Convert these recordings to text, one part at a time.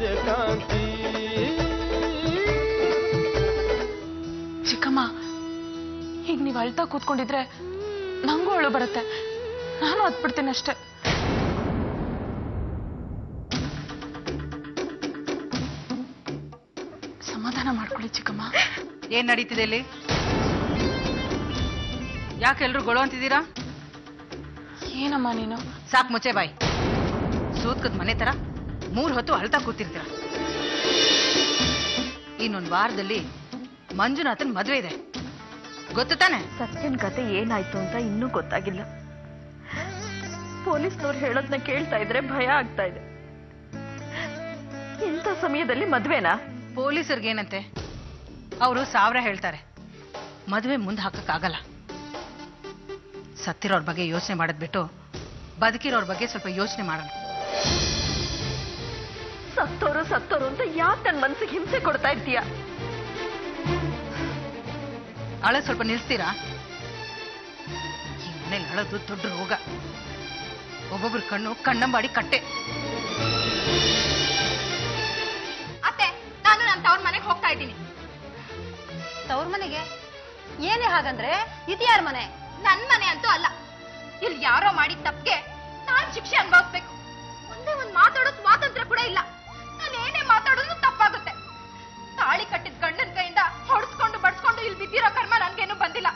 ಸೂರ್ಯಕಾಂತಿ. ಚಿಕ್ಕಮ್ಮ, ಈಗ ನೀವು ಅಳ್ತಾ ಕೂತ್ಕೊಂಡಿದ್ರೆ ನಂಗೂ ಅಳು ಬರುತ್ತೆ. ನಾನು ಹತ್ಬಿಡ್ತೀನಿ ಅಷ್ಟೆ. ಸಮಾಧಾನ ಮಾಡ್ಕೊಳ್ಳಿ ಚಿಕ್ಕಮ್ಮ. ಏನ್ ನಡೀತಿದೆ ಇಲ್ಲಿ? ಯಾಕೆ ಎಲ್ರು ಗೊಳು ಅಂತಿದ್ದೀರಾ? ಏನಮ್ಮ ನೀನು? ಸಾಕ್ ಮುಚ್ಚೆ ಬಾಯ್. ಸೂತ್ಕದ ಮನೆ ತರ 3 ಹೊತ್ತು ಅಳ್ತಾ ಕೂತಿರ್ತೀರ. ಇನ್ನೊಂದು ವಾರದಲ್ಲಿ ಮಂಜುನಾಥನ್ ಮದುವೆ ಇದೆ, ಗೊತ್ತು ತಾನೆ? ಸತ್ಯನ್ ಕತೆ ಏನಾಯ್ತು ಅಂತ ಇನ್ನೂ ಗೊತ್ತಾಗಿಲ್ಲ. ಪೊಲೀಸ್ನವ್ರು ಹೇಳೋದನ್ನ ಕೇಳ್ತಾ ಇದ್ರೆ ಭಯ ಆಗ್ತಾ ಇದೆ. ಇಂಥ ಸಮಯದಲ್ಲಿ ಮದ್ವೆನಾ? ಪೊಲೀಸರಿಗೇನಂತೆ, ಅವರು 1000 ಹೇಳ್ತಾರೆ, ಮದುವೆ ಮುಂದೆ ಹಾಕಕ್ಕಾಗಲ್ಲ. ಸತ್ತಿರೋರ್ ಬಗ್ಗೆ ಯೋಚನೆ ಮಾಡೋದ್ ಬಿಟ್ಟು ಬದುಕಿರೋರ್ ಬಗ್ಗೆ ಸ್ವಲ್ಪ ಯೋಚನೆ ಮಾಡೋಣ. ಸತ್ತೋರು ಅಂತ ಯಾಕೆ ನನ್ನ ಮನ್ಸಿಗೆ ಹಿಂಸೆ ಕೊಡ್ತಾ ಇದ್ದೀಯ? ಅಳ ಸ್ವಲ್ಪ ನಿಲ್ಸ್ತೀರಾ? ಈ ಮನೇಲಿ ಅಳೋದು ದೊಡ್ಡ ರೋಗ. ಒಬ್ಬೊಬ್ರು ಕಣ್ಣು ಕಣ್ಣಂಬಾಡಿ ಕಟ್ಟೆ. ಅತ್ತೆ, ನಾನು ನನ್ನ ತವ್ರ ಮನೆಗೆ ಹೋಗ್ತಾ ಇದ್ದೀನಿ. ತವ್ರ ಮನೆಗೆ? ಏನೇ ಹಾಗಂದ್ರೆ ಇದು ಯಾರ ಮನೆ? ನನ್ ಮನೆ ಅಂತೂ ಅಲ್ಲ. ಇಲ್ಲಿ ಯಾರೋ ಮಾಡಿದ ತಪ್ಪಿಗೆ ನಾನ್ ಶಿಕ್ಷೆ ಅನುಭವಿಸ್ಬೇಕು. ಒಂದೇ ಒಂದ್ ಮಾತಾಡೋ ಸ್ವಾತಂತ್ರ್ಯ ಕೂಡ ಇಲ್ಲ. ನಾನು ಏನೇ ಮಾತಾಡೋದು ತಪ್ಪಾಗುತ್ತೆ. ತಾಳಿ ಕಟ್ಟಿದ ಗಂಡನ ಕೈಯಿಂದ ಹೊಡ್ಸ್ಕೊಂಡು ಬಡ್ಸ್ಕೊಂಡು ಇಲ್ಲಿ ಬಿದ್ದಿರೋ ಕರ್ಮ ನನ್ಗೇನು ಬಂದಿಲ್ಲ.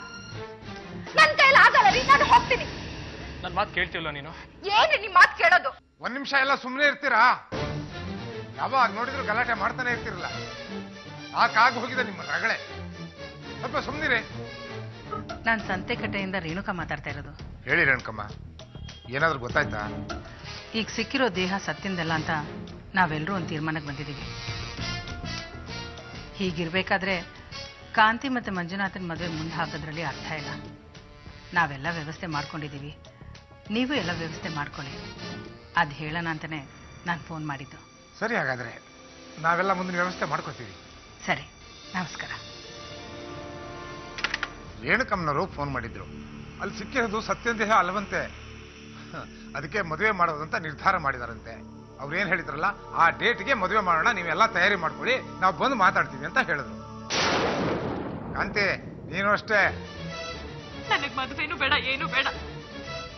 ನನ್ ಕೈಯಲ್ಲಿ ಆಗಲ್ಲ ರೀ, ನಾನು ಹೋಗ್ತೀನಿ. ನನ್ ಮಾತು ಕೇಳ್ತಿಲ್ಲ ನೀನು? ಏನೇ ನಿಮ್ ಮಾತು ಕೇಳೋದು? ಒಂದ್ ನಿಮಿಷ ಎಲ್ಲ ಸುಮ್ಮನೆ ಇರ್ತೀರಾ? ಯಾವಾಗ ನೋಡಿದ್ರು ಗಲಾಟೆ ಮಾಡ್ತಾನೆ ಇರ್ತಿರಲ್ಲ. ಆಗ ಹೋಗಿದೆ ನಿಮ್ಮ ರಗಳೆ. ಸ್ವಲ್ಪ ಸುಮ್ಮನಿರಿ. ನಾನ್ ಸಂತೆಕಟ್ಟೆಯಿಂದ ರೇಣುಕಾ ಮಾತಾಡ್ತಾ ಇರೋದು. ಹೇಳಿ ರೇಣುಕಮ್ಮ, ಏನಾದ್ರೂ ಗೊತ್ತಾಯ್ತಾ? ಈಗ ಸಿಕ್ಕಿರೋ ದೇಹ ಸತ್ತಿಂದಲ್ಲ ಅಂತ ನಾವೆಲ್ಲರೂ ಒಂದು ತೀರ್ಮಾನಕ್ಕೆ ಬಂದಿದ್ದೀವಿ. ಹೀಗಿರ್ಬೇಕಾದ್ರೆ ಕಾಂತಿ ಮತ್ತೆ ಮಂಜುನಾಥನ್ ಮದುವೆ ಮುಂದೆ ಹಾಕೋದ್ರಲ್ಲಿ ಅರ್ಥ ಇಲ್ಲ. ನಾವೆಲ್ಲ ವ್ಯವಸ್ಥೆ ಮಾಡ್ಕೊಂಡಿದ್ದೀವಿ, ನೀವು ಎಲ್ಲ ವ್ಯವಸ್ಥೆ ಮಾಡ್ಕೊಳ್ಳಿ. ಅದು ಹೇಳೋಣ ಅಂತಾನೆ ನಾನು ಫೋನ್ ಮಾಡಿದ್ದು. ಸರಿ, ಹಾಗಾದ್ರೆ ನಾವೆಲ್ಲ ಮುಂದಿನ ವ್ಯವಸ್ಥೆ ಮಾಡ್ಕೊತೀವಿ. ಸರಿ, ನಮಸ್ಕಾರ. ರೇಣುಕಮ್ಮನವರು ಫೋನ್ ಮಾಡಿದ್ರು. ಅಲ್ಲಿ ಸಿಕ್ಕಿರೋದು ಸತ್ಯನ ದೇಹ ಅಲ್ಲವಂತೆ. ಅದಕ್ಕೆ ಮದುವೆ ಮಾಡೋದಂತ ನಿರ್ಧಾರ ಮಾಡಿದಾರಂತೆ. ಅವ್ರು ಏನ್ ಹೇಳಿದ್ರಲ್ಲ, ಆ ಡೇಟ್ಗೆ ಮದುವೆ ಮಾಡೋಣ, ನೀವೆಲ್ಲ ತಯಾರಿ ಮಾಡ್ಕೊಳ್ಳಿ, ನಾವು ಬಂದು ಮಾತಾಡ್ತೀವಿ ಅಂತ ಹೇಳಿದ್ರು. ಕಾಂತಿ, ನೀನು ಅಷ್ಟೇ. ನನಗ್ ಮದುವೆನೂ ಬೇಡ, ಏನು ಬೇಡ.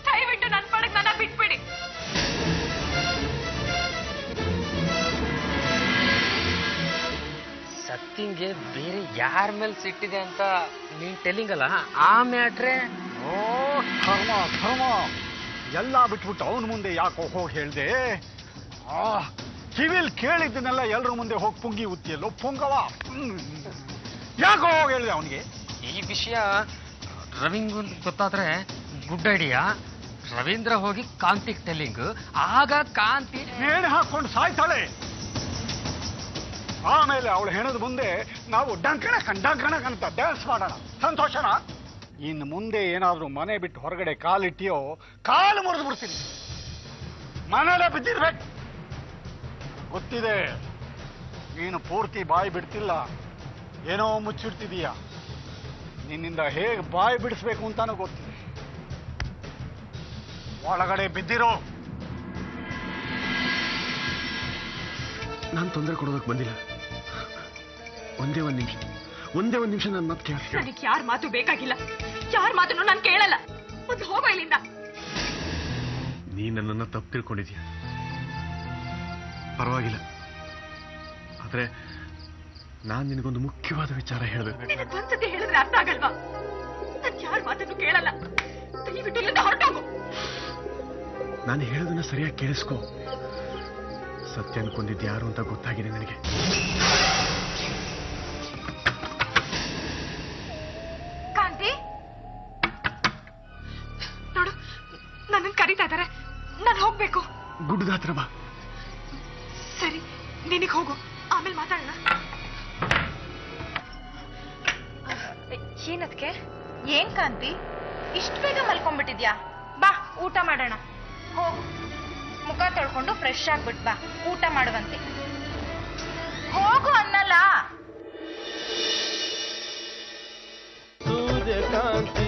ದಯವಿಟ್ಟು ನನ್ನ ಪಡಕ್ ನನ್ನ ಬಿಟ್ಬಿಡಿ. ಸತ್ತಿಂಗೆ ಬೇರೆ ಯಾರ ಮೇಲೆ ಸಿಟ್ಟಿದೆ ಅಂತ ನೀನ್ ಟೆಲ್ಲಿಂಗಲ್ಲ, ಆ ಮ್ಯಾಟ್ರೆ. ಓ ಧರ್ಮ ಎಲ್ಲ ಬಿಟ್ಬಿಟ್ಟು ಅವನ ಮುಂದೆ ಯಾಕೋ ಹೋಗಿ ಹೇಳ್ದೆ? ಕಿವಿಲ್ ಕೇಳಿದ್ದನ್ನೆಲ್ಲ ಎಲ್ರ ಮುಂದೆ ಹೋಗಿ ಪುಂಗಿ ಉತ್ತಿಯಲ್ಲೋ ಪುಂಗವ. ಯಾಕೋ ಹೋಗಿ ಹೇಳಿದೆ ಅವನಿಗೆ? ಈ ವಿಷಯ ರವಿಂಗ್ ಗೊತ್ತಾದ್ರೆ ಗುಡ್ ಐಡಿಯಾ. ರವೀಂದ್ರ ಹೋಗಿ ಕಾಂತಿಗೆ ಟೆಲ್ಲಿಂಗ್, ಆಗ ಕಾಂತಿ ನೇಣು ಹಾಕೊಂಡು ಸಾಯ್ತಾಳೆ. ಆಮೇಲೆ ಅವಳು ಹೆಣದ ಮುಂದೆ ನಾವು ಡಂಕಣ ಅಂತ ಡ್ಯಾನ್ಸ್ ಮಾಡೋಣ. ಸಂತೋಷನಾ? ಇನ್ನು ಮುಂದೆ ಏನಾದ್ರೂ ಮನೆ ಬಿಟ್ಟು ಹೊರಗಡೆ ಕಾಲಿಟ್ಟಿಯೋ ಕಾಲು ಮುರಿದು ಬಿಡ್ತೀನಿ. ಮನೆಯಲ್ಲೇ ಬಿದ್ದಿರ್ಬೇಕು. ಗೊತ್ತಿದೆ, ನೀನು ಪೂರ್ತಿ ಬಾಯಿ ಬಿಡ್ತಿಲ್ಲ, ಏನೋ ಮುಚ್ಚಿಡ್ತಿದೀಯ. ನಿನ್ನಿಂದ ಹೇಗೆ ಬಾಯಿ ಬಿಡಿಸ್ಬೇಕು ಅಂತಾನು ಗೊತ್ತಿದೆ. ಒಳಗಡೆ ಬಿದ್ದಿರೋ. ನಾನು ತೊಂದರೆ ಕೊಡೋದಕ್ಕೆ ಬಂದಿಲ್ಲ. ಒಂದೇ ಒಂದು ನಿಮಿಷ ನನ್ನ ಮಾತು ಕೇಳಿ. ನನಗೆ ಯಾರ ಮಾತು ಬೇಕಾಗಿಲ್ಲ, ಯಾರ ಮಾತನ್ನು ನಾನು ಕೇಳಲ್ಲ. ಒಂದು ಹೋಗೋ ಇಲ್ಲಿಂದ. ನೀ ನನ್ನನ್ನು ತಪ್ಪು ತಿಳ್ಕೊಂಡಿದ್ಯಾ? ಪರವಾಗಿಲ್ಲ, ಆದ್ರೆ ನಾನು ನಿನಗೊಂದು ಮುಖ್ಯವಾದ ವಿಚಾರ ಹೇಳಬೇಕು. ಒಂದ್ಸತಿ ಹೇಳಿದ್ರೆ ಅರ್ಥ ಆಗಲ್ವಾ? ನಾನು ಯಾರ ಮಾತನ್ನು ಕೇಳಲ್ಲ. ದಯವಿಟ್ಟು ಇಲ್ಲಿಂದ ಹೊರಟೋಗು. ನಾನು ಹೇಳೋದನ್ನ ಸರಿಯಾಗಿ ಕೇಳಿಸ್ಕೊ. ಸತ್ಯ ಅನ್ಕೊಂಡಿದ್ದು ಯಾರು ಅಂತ ಗೊತ್ತಾಗಿದೆ ನನಗೆ. ಕಾಂತಿ, ನೋಡು, ನನ್ನನ್ನು ಕರೀತಾ ಇದ್ದಾರೆ. ನಾನು ಹೋಗ್ಬೇಕು. ಗುಡ್ಡದ ಹತ್ರ ಬಾ. ಸರಿ, ನಿನಗೆ ಹೋಗು, ಆಮೇಲೆ ಮಾತಾಡೋಣ. ಏನದ್ಕೆ? ಏನ್ ಕಾಂತಿ, ಇಷ್ಟು ಬೇಗ ಮಲ್ಕೊಂಡ್ಬಿಟ್ಟಿದ್ಯಾ? ಬಾ, ಊಟ ಮಾಡೋಣ. ಹೋಗು, ಮುಖ ತೊಳ್ಕೊಂಡು ಫ್ರೆಶ್ ಆಗ್ಬಿಟ್ ಬಾ, ಊಟ ಮಾಡುವಂತೆ. ಹೋಗು ಅನ್ನಲ್ಲ. ಸೂರ್ಯಕಾಂತಿ